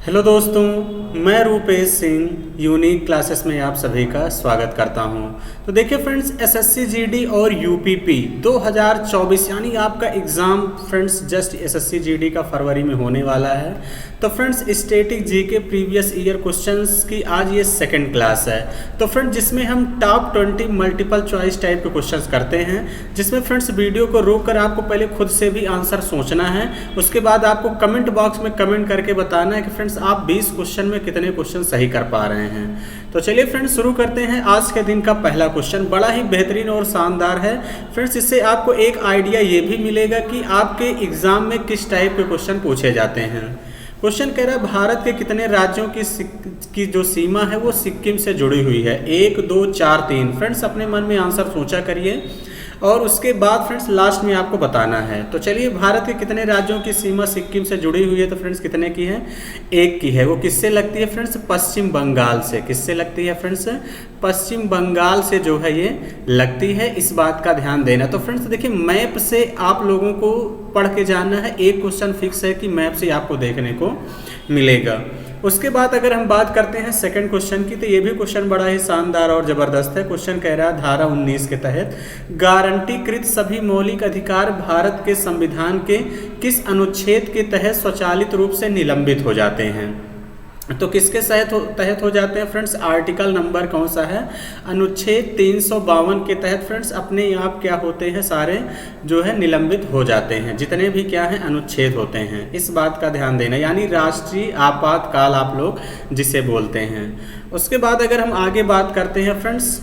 Hello दोस्तों, मैं Rupesh Singh unique classes में आप सभी का स्वागत करता हूं। तो देखिए फ्रेंड्स, एसएससी जीडी और यूपीपी 2024 यानी आपका exam friends just SSC GD का फरवरी में होने वाला है। तो friends static GK previous year questions की आज ये सेकंड क्लास है। तो फ्रेंड्स जिसमें हम टॉप 20 मल्टीपल चॉइस टाइप के क्वेश्चंस करते हैं, जिसमें फ्रेंड्स वीडियो को रोक कर आपको पहले खुद से भी आंसर सोचना है। उसके बाद आपको कमेंट बॉक्स में कमेंट करके बताना है कि फ्रेंड्स आप 20 क्वेश्चन में कितने क्वेश्चन सही कर पा रहे हैं। तो चलिए फ्रेंड्स शुरू करते हैं। आज के दिन का पहला क्वेश्चन बड़ा ही बेहतरीन और शानदार है फ्रेंड्स। इससे आपको एक आइडिया ये भी मिलेगा कि आपके एग्जाम में किस टाइप के क्वेश्चन पूछे जाते हैं। क्वेश्चन कह रहा है भारत के कितने राज्यों की जो सीमा है वो सिक्किम से जुड़ी हुई है। 1, 2, 4, 3। फ्रेंड्स अपने मन में आंसर सोचा करिए और उसके बाद फ्रेंड्स लास्ट में आपको बताना है। तो चलिए, भारत के कितने राज्यों की सीमा सिक्किम से जुड़ी हुई है? तो फ्रेंड्स कितने की है? 1 की है। वो किससे लगती है फ्रेंड्स? पश्चिम बंगाल से। किससे लगती है फ्रेंड्स? पश्चिम बंगाल से जो है ये लगती है। इस बात का ध्यान देना। तो फ्रेंड्स देखिए, मैप से आप लोगों को पढ़ के जानना है। एक क्वेश्चन फिक्स है कि मैप से आपको देखने को मिलेगा। उसके बाद अगर हम बात करते हैं सेकंड क्वेश्चन की, तो ये भी क्वेश्चन बड़ा ही शानदार और ज़बरदस्त है। क्वेश्चन कह रहा है धारा 19 के तहत गारंटीकृत सभी मौलिक अधिकार भारत के संविधान के किस अनुच्छेद के तहत स्वचालित रूप से निलंबित हो जाते हैं? तो किसके तहत हो जाते हैं फ्रेंड्स? आर्टिकल नंबर कौन सा है? अनुच्छेद 352 के तहत फ्रेंड्स अपने आप क्या होते हैं, सारे जो है निलंबित हो जाते हैं। जितने भी क्या हैं अनुच्छेद होते हैं, इस बात का ध्यान देना। यानी राष्ट्रीय आपातकाल आप लोग जिसे बोलते हैं। उसके बाद अगर हम आगे बात करते हैं फ्रेंड्स,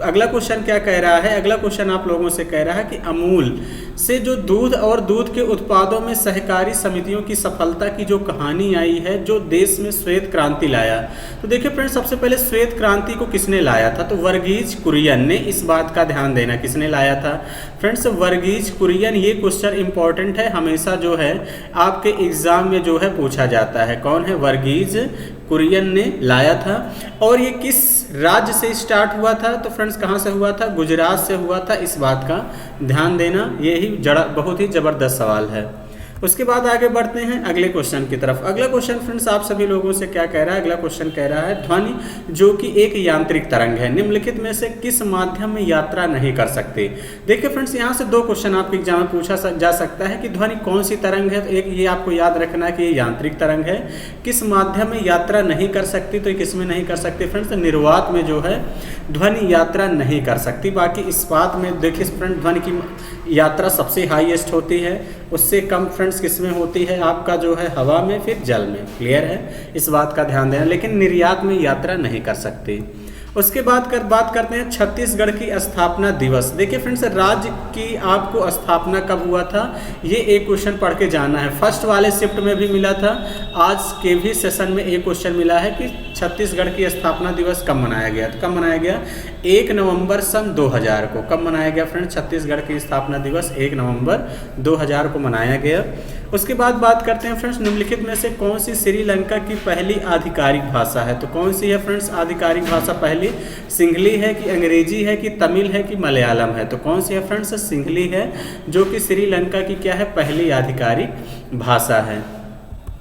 अगला क्वेश्चन क्या कह रहा है? अगला क्वेश्चन आप लोगों से कह रहा है कि अमूल से जो दूध और दूध के उत्पादों में सहकारी समितियों की सफलता की जो कहानी आई है, जो देश में श्वेत क्रांति लाया। तो देखिए फ्रेंड्स, सबसे पहले श्वेत क्रांति को किसने लाया था? तो वर्गीज कुरियन ने। इस बात का ध्यान देना, किसने लाया था फ्रेंड्स? वर्गीज कुरियन। ये क्वेश्चन इंपॉर्टेंट है, हमेशा जो है आपके एग्जाम में जो है पूछा जाता है। कौन है? वर्गीज कुरियन ने लाया था। और ये किस राज्य से स्टार्ट हुआ था? तो फ्रेंड्स कहाँ से हुआ था? गुजरात से हुआ था। इस बात का ध्यान देना। ये ही बहुत ही ज़बरदस्त सवाल है। उसके बाद आगे बढ़ते हैं अगले क्वेश्चन की तरफ। अगला क्वेश्चन फ्रेंड्स आप सभी लोगों से क्या कह रहा है? अगला क्वेश्चन कह रहा है ध्वनि जो कि एक यांत्रिक तरंग है, निम्नलिखित में से किस माध्यम में यात्रा नहीं कर सकती? देखिए फ्रेंड्स, यहाँ से 2 क्वेश्चन आपके एग्जाम में पूछा जा सकता है कि ध्वनि कौन सी तरंग है। तो एक ये आपको याद रखना है कि ये यांत्रिक तरंग है। किस माध्यम में यात्रा नहीं कर सकती? तो किस में नहीं कर सकती फ्रेंड्स? निर्वात में जो है ध्वनि यात्रा नहीं कर सकती। बाकी इस्पात में देखिए फ्रेंड, ध्वनि की यात्रा सबसे हाईएस्ट होती है। उससे कम फ्रेंड्स किस में होती है? आपका जो है हवा में, फिर जल में। क्लियर है? इस बात का ध्यान देना। लेकिन निर्यात में यात्रा नहीं कर सकती। उसके बाद बात करते हैं छत्तीसगढ़ की स्थापना दिवस। देखिए फ्रेंड्स, राज्य की आपको स्थापना कब हुआ था, ये एक क्वेश्चन पढ़ के जाना है। फर्स्ट वाले शिफ्ट में भी मिला था, आज के भी सेशन में एक क्वेश्चन मिला है कि छत्तीसगढ़ की स्थापना दिवस कब मनाया गया? तो कब मनाया गया? 1 नवंबर सन 2000 को। कब मनाया गया फ्रेंड्स? छत्तीसगढ़ की स्थापना दिवस 1 नवंबर 2000 को मनाया गया। उसके बाद बात करते हैं फ्रेंड्स, निम्नलिखित में से कौन सी श्रीलंका की पहली आधिकारिक भाषा है? तो कौन सी है फ्रेंड्स आधिकारिक भाषा पहली? सिंहली है कि अंग्रेजी है कि तमिल है कि मलयालम है? तो कौन सी है फ्रेंड्स? सिंहली है, जो कि श्रीलंका की क्या है, पहली आधिकारिक भाषा है।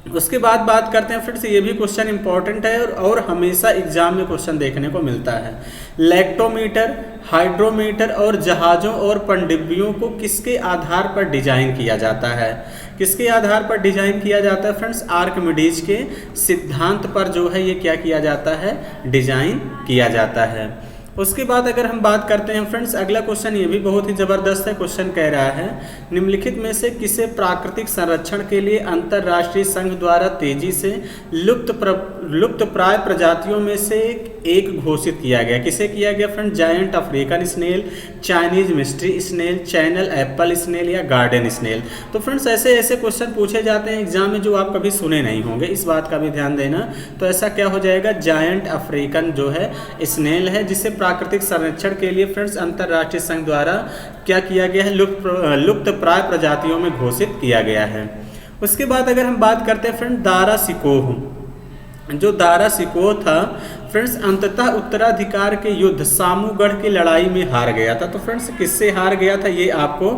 उसके बाद बात करते हैं फ्रेंड्स, ये भी क्वेश्चन इंपॉर्टेंट है और हमेशा एग्जाम में क्वेश्चन देखने को मिलता है। लैक्टोमीटर, हाइड्रोमीटर और जहाज़ों और पनडुब्बियों को किसके आधार पर डिजाइन किया जाता है? किसके आधार पर डिजाइन किया जाता है फ्रेंड्स? आर्किमिडीज के सिद्धांत पर जो है ये क्या किया जाता है, डिजाइन किया जाता है। उसके बाद अगर हम बात करते हैं फ्रेंड्स, अगला क्वेश्चन ये भी बहुत ही ज़बरदस्त है। क्वेश्चन कह रहा है निम्नलिखित में से किसे प्राकृतिक संरक्षण के लिए अंतर्राष्ट्रीय संघ द्वारा तेजी से लुप्त प्राय प्रजातियों में से एक घोषित किया गया? किसे किया गया friend? Giant African snail, Chinese mystery snail, channeled apple snail या गार्डन स्नेल? तो फ्रेंड्स ऐसे क्वेश्चन पूछे जाते हैं एग्जाम में जो आप कभी सुने नहीं होंगे, इस बात का भी ध्यान देना। तो ऐसा क्या हो जाएगा? जायंट अफ्रीकन जो है स्नेल है, जिसे प्राकृतिक संरक्षण के लिए फ्रेंड्स अंतर्राष्ट्रीय संघ द्वारा क्या किया गया है? लुप्त प्राय प्रजातियों में घोषित किया गया है। उसके बाद अगर हम बात करते हैं फ्रेंड दारा सिकोह, जो दारा सिकोह था फ्रेंड्स अंततः उत्तराधिकार के युद्ध सामूगढ़ की लड़ाई में हार गया था। तो फ्रेंड्स किससे हार गया था ये आपको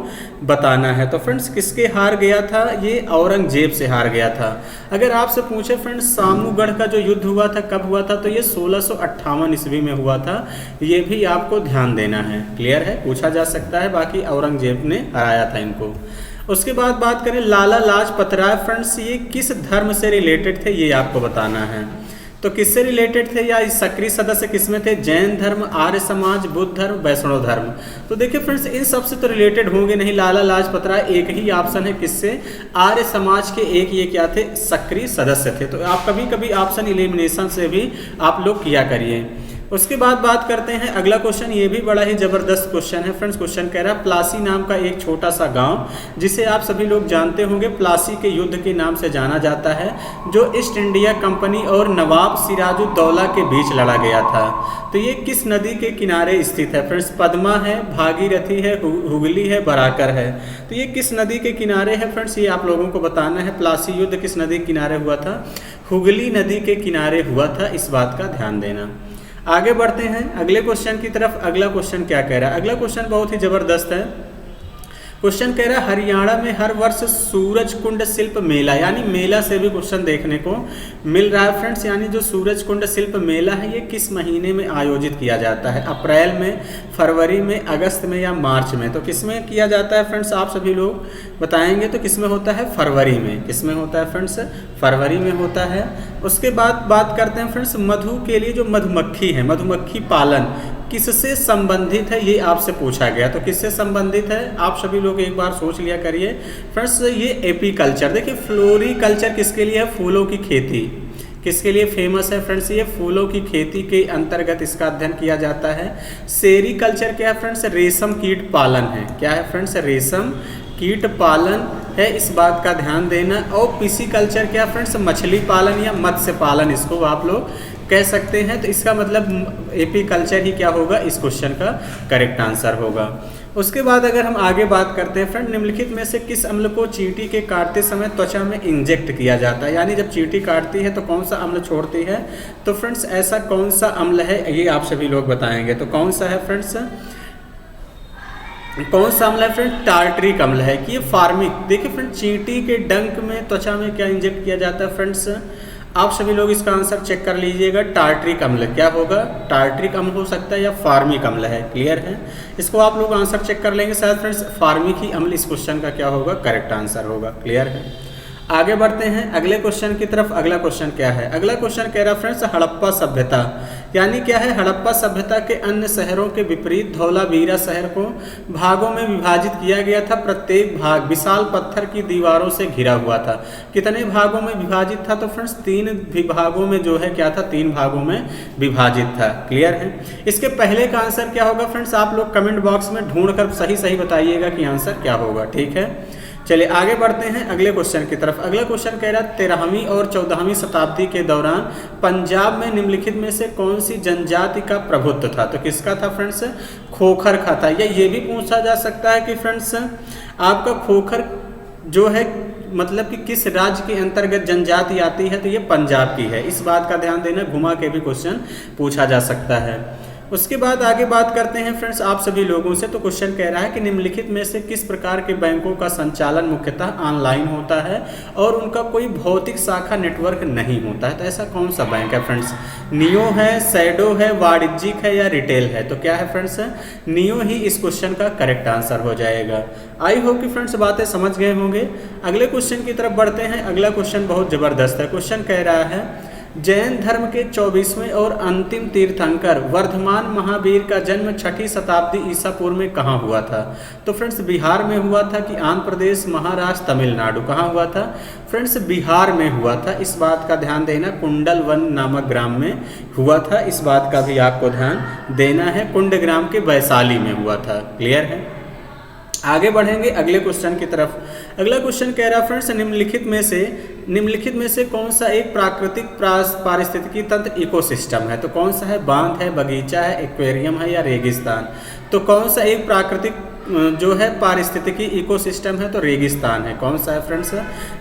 बताना है। तो फ्रेंड्स किसके हार गया था, ये औरंगजेब से हार गया था। अगर आपसे पूछे फ्रेंड्स सामूगढ़ का जो युद्ध हुआ था कब हुआ था, तो ये 1658 ईस्वी में हुआ था। ये भी आपको ध्यान देना है, क्लियर है, पूछा जा सकता है। बाकी औरंगजेब ने हराया था इनको। उसके बाद बात करें लाला लाजपत राय, फ्रेंड्स ये किस धर्म से रिलेटेड थे ये आपको बताना है। तो किससे रिलेटेड थे या सक्रिय सदस्य किसमें थे, जैन धर्म, आर्य समाज, बुद्ध धर्म, वैष्णव धर्म। तो देखिए फ्रेंड्स इन सबसे तो रिलेटेड होंगे नहीं। लाला लाजपत राय एक ही ऑप्शन है किससे, आर्य समाज के एक ये क्या थे, सक्रिय सदस्य थे। तो आप कभी कभी ऑप्शन इलिमिनेशन से भी आप लोग किया करिए। उसके बाद बात करते हैं अगला क्वेश्चन, ये भी बड़ा ही जबरदस्त क्वेश्चन है फ्रेंड्स। क्वेश्चन कह रहा है प्लासी नाम का एक छोटा सा गांव जिसे आप सभी लोग जानते होंगे प्लासी के युद्ध के नाम से जाना जाता है, जो ईस्ट इंडिया कंपनी और नवाब सिराजुद्दौला के बीच लड़ा गया था। तो ये किस नदी के किनारे स्थित है फ्रेंड्स, पद्मा है, भागीरथी है, हुगली है, बराकर है। तो ये किस नदी के किनारे है फ्रेंड्स, ये आप लोगों को बताना है। प्लासी युद्ध किस नदी के किनारे हुआ था, हुगली नदी के किनारे हुआ था, इस बात का ध्यान देना। आगे बढ़ते हैं अगले क्वेश्चन की तरफ। अगला क्वेश्चन क्या कह रहा है, अगला क्वेश्चन बहुत ही जबरदस्त है। क्वेश्चन कह रहा है हरियाणा में हर वर्ष सूरज कुंड शिल्प मेला, यानी मेला से भी क्वेश्चन देखने को मिल रहा है फ्रेंड्स। यानी जो सूरज कुंड शिल्प मेला है ये किस महीने में आयोजित किया जाता है, अप्रैल में, फरवरी में, अगस्त में या मार्च में। तो किस में किया जाता है फ्रेंड्स, आप सभी लोग बताएंगे। तो किस में होता है, फरवरी में। किस में होता है फ्रेंड्स, फरवरी में होता है। उसके बाद बात करते हैं फ्रेंड्स मधु के लिए जो मधुमक्खी है, मधुमक्खी पालन किससे संबंधित है ये आपसे पूछा गया। तो किससे संबंधित है आप सभी लोग एक बार सोच लिया करिए फ्रेंड्स। ये एपीकल्चर, देखिए फ्लोरीकल्चर किसके लिए है, फूलों की खेती किसके लिए फेमस है फ्रेंड्स, ये फूलों की खेती के अंतर्गत इसका अध्ययन किया जाता है। सेरीकल्चर क्या है फ्रेंड्स, रेशम कीट पालन है। क्या है फ्रेंड्स, रेशम कीट पालन है, इस बात का ध्यान देना। और पिसीकल्चर क्या फ्रेंड्स, मछली पालन या मत्स्य पालन इसको आप लोग कह सकते हैं। तो इसका मतलब एपीकल्चर ही क्या होगा, इस क्वेश्चन का करेक्ट आंसर होगा। उसके बाद अगर हम आगे बात करते हैं फ्रेंड, निम्नलिखित में से किस अम्ल को चींटी के काटते समय त्वचा में इंजेक्ट किया जाता है, यानी जब चींटी काटती है तो कौन सा अम्ल छोड़ती है। तो फ्रेंड्स ऐसा कौन सा अम्ल है ये आप सभी लोग बताएंगे। तो कौन सा है फ्रेंड्स, कौन सा अम्ल है फ्रेंड, टार्ट्रिक अम्ल है कि ये फार्मिक। देखिए फ्रेंड चींटी के डंक में त्वचा में क्या इंजेक्ट किया जाता है फ्रेंड्स, आप सभी लोग इसका आंसर चेक कर लीजिएगा। टार्ट्रिक अम्ल क्या होगा, टार्ट्रिक अम्ल हो सकता है या फार्मिक अम्ल है, क्लियर है। इसको आप लोग आंसर चेक कर लेंगे, शायद फ्रेंड्स फार्मिक ही अम्ल इस क्वेश्चन का क्या होगा, करेक्ट आंसर होगा, क्लियर है। आगे बढ़ते हैं अगले क्वेश्चन की तरफ। अगला क्वेश्चन क्या है, अगला क्वेश्चन कह रहा है फ्रेंड्स हड़प्पा सभ्यता, यानी क्या है, हड़प्पा सभ्यता के अन्य शहरों के विपरीत धौलावीरा शहर को भागों में विभाजित किया गया था। प्रत्येक भाग विशाल पत्थर की दीवारों से घिरा हुआ था। कितने भागों में विभाजित था, तो फ्रेंड्स 3 विभागों में जो है क्या था, 3 भागों में विभाजित था, क्लियर है। इसके पहले का आंसर क्या होगा फ्रेंड्स, आप लोग कमेंट बॉक्स में ढूंढ कर सही बताइएगा कि आंसर क्या होगा, ठीक है। चलिए आगे बढ़ते हैं अगले क्वेश्चन की तरफ। अगला क्वेश्चन कह रहा है 13वीं और 14वीं शताब्दी के दौरान पंजाब में निम्नलिखित में से कौन सी जनजाति का प्रभुत्व था। तो किसका था फ्रेंड्स, खोखर का था। या ये भी पूछा जा सकता है कि फ्रेंड्स आपका खोखर जो है मतलब कि किस राज्य के अंतर्गत जनजाति आती है, तो ये पंजाब की है, इस बात का ध्यान देना। घुमा के भी क्वेश्चन पूछा जा सकता है। उसके बाद आगे बात करते हैं फ्रेंड्स आप सभी लोगों से। तो क्वेश्चन कह रहा है कि निम्नलिखित में से किस प्रकार के बैंकों का संचालन मुख्यतः ऑनलाइन होता है और उनका कोई भौतिक शाखा नेटवर्क नहीं होता है। तो ऐसा कौन सा बैंक है फ्रेंड्स, नियो है, सैडो है, वाणिज्यिक है या रिटेल है। तो क्या है फ्रेंड्स, नियो ही इस क्वेश्चन का करेक्ट आंसर हो जाएगा। आई होप कि फ्रेंड्स बातें समझ गए होंगे। अगले क्वेश्चन की तरफ बढ़ते हैं। अगला क्वेश्चन बहुत जबरदस्त है। क्वेश्चन कह रहा है जैन धर्म के 24वें और अंतिम तीर्थंकर वर्धमान महावीर का जन्म 6ठी शताब्दी ईसा पूर्व में कहाँ हुआ था। तो फ्रेंड्स बिहार में हुआ था कि आंध्र प्रदेश, महाराष्ट्र, तमिलनाडु, कहाँ हुआ था फ्रेंड्स, बिहार में हुआ था, इस बात का ध्यान देना। कुंडलवन नामक ग्राम में हुआ था, इस बात का भी आपको ध्यान देना है। कुंडग्राम के वैशाली में हुआ था, क्लियर है। आगे बढ़ेंगे अगले क्वेश्चन की तरफ। अगला क्वेश्चन कह रहा है फ्रेंड्स निम्नलिखित में से कौन सा एक प्राकृतिक पारिस्थितिकी तंत्र इकोसिस्टम है। तो कौन सा है, बांध है, बगीचा है, एक्वेरियम है या रेगिस्तान। तो कौन सा एक प्राकृतिक जो है पारिस्थितिकी इकोसिस्टम है, तो रेगिस्तान है। कौन सा है फ्रेंड्स,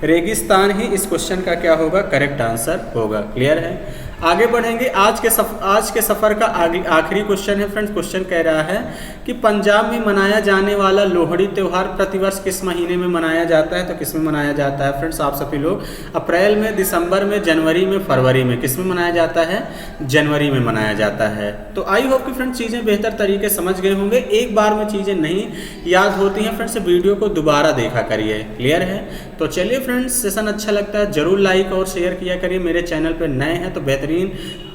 रेगिस्तान ही इस क्वेश्चन का क्या होगा, करेक्ट आंसर होगा, क्लियर है। आगे बढ़ेंगे। आज के सफ़र का आखिरी क्वेश्चन है फ्रेंड्स। क्वेश्चन कह रहा है कि पंजाब में मनाया जाने वाला लोहड़ी त्यौहार प्रतिवर्ष किस महीने में मनाया जाता है? तो किस में मनाया जाता है फ्रेंड्स? आप सभी लोग अप्रैल में, दिसंबर में, जनवरी में, फरवरी में, किस में मनाया जाता है? जनवरी में मनाया जाता है। तो आई होप कि फ्रेंड्स चीज़ें बेहतर तरीके समझ गए होंगे। एक बार में चीज़ें नहीं याद होती हैं फ्रेंड्स, वीडियो को दोबारा देखा करिए। क्लियर है? तो चलिए फ्रेंड्स, सेशन अच्छा लगता है जरूर लाइक और शेयर किया करिए। मेरे चैनल पर नए हैं तो बेहतरीन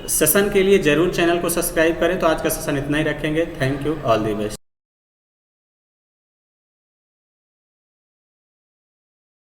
सेशन के लिए जरूर चैनल को सब्सक्राइब करें। तो आज का सेशन इतना ही रखेंगे। Thank you, all the best.